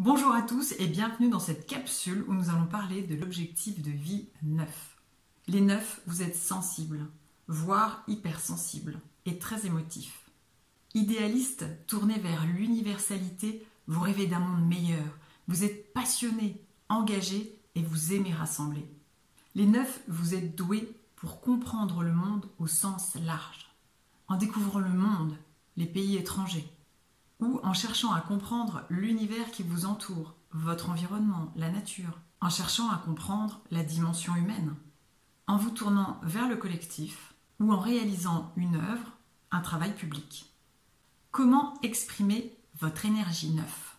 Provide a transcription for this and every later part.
Bonjour à tous et bienvenue dans cette capsule où nous allons parler de l'objectif de vie 9. Les 9, vous êtes sensibles, voire hypersensibles et très émotifs. Idéalistes, tournés vers l'universalité, vous rêvez d'un monde meilleur, vous êtes passionnés, engagés et vous aimez rassembler. Les 9, vous êtes doués pour comprendre le monde au sens large, en découvrant le monde, les pays étrangers, ou en cherchant à comprendre l'univers qui vous entoure, votre environnement, la nature, en cherchant à comprendre la dimension humaine, en vous tournant vers le collectif ou en réalisant une œuvre, un travail public. Comment exprimer votre énergie 9 ?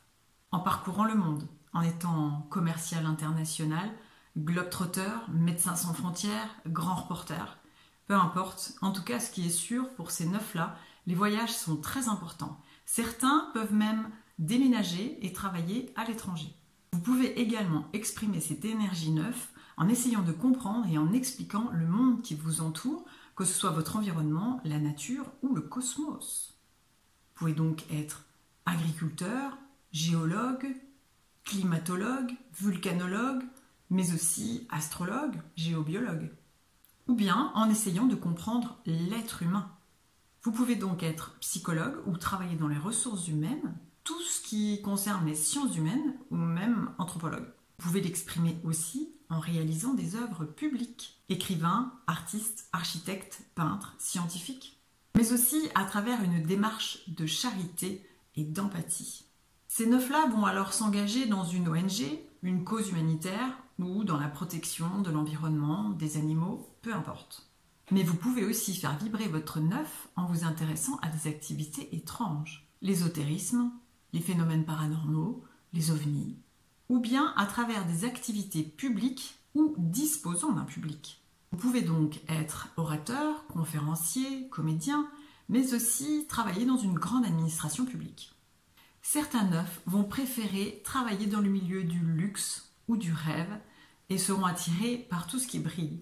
En parcourant le monde, en étant commercial international, globetrotter, médecin sans frontières, grand reporter, peu importe, en tout cas ce qui est sûr pour ces 9-là, les voyages sont très importants. Certains peuvent même déménager et travailler à l'étranger. Vous pouvez également exprimer cette énergie 9 en essayant de comprendre et en expliquant le monde qui vous entoure, que ce soit votre environnement, la nature ou le cosmos. Vous pouvez donc être agriculteur, géologue, climatologue, volcanologue, mais aussi astrologue, géobiologue. Ou bien en essayant de comprendre l'être humain. Vous pouvez donc être psychologue ou travailler dans les ressources humaines, tout ce qui concerne les sciences humaines ou même anthropologue. Vous pouvez l'exprimer aussi en réalisant des œuvres publiques, écrivain, artiste, architecte, peintre, scientifique, mais aussi à travers une démarche de charité et d'empathie. Ces 9-là vont alors s'engager dans une ONG, une cause humanitaire ou dans la protection de l'environnement, des animaux, peu importe. Mais vous pouvez aussi faire vibrer votre 9 en vous intéressant à des activités étranges. L'ésotérisme, les phénomènes paranormaux, les ovnis, ou bien à travers des activités publiques ou disposant d'un public. Vous pouvez donc être orateur, conférencier, comédien, mais aussi travailler dans une grande administration publique. Certains 9 vont préférer travailler dans le milieu du luxe ou du rêve et seront attirés par tout ce qui brille.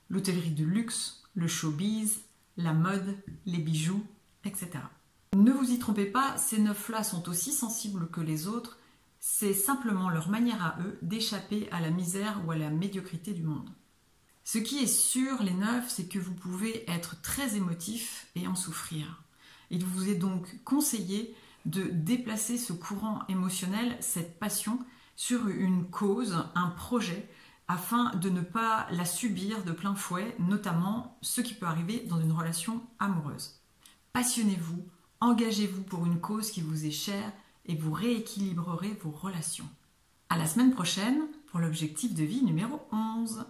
L'hôtellerie de luxe, le showbiz, la mode, les bijoux, etc. Ne vous y trompez pas, ces 9-là sont aussi sensibles que les autres, c'est simplement leur manière à eux d'échapper à la misère ou à la médiocrité du monde. Ce qui est sûr, les 9, c'est que vous pouvez être très émotif et en souffrir. Il vous est donc conseillé de déplacer ce courant émotionnel, cette passion, sur une cause, un projet, afin de ne pas la subir de plein fouet, notamment ce qui peut arriver dans une relation amoureuse. Passionnez-vous, engagez-vous pour une cause qui vous est chère et vous rééquilibrerez vos relations. À la semaine prochaine pour l'objectif de vie numéro 11.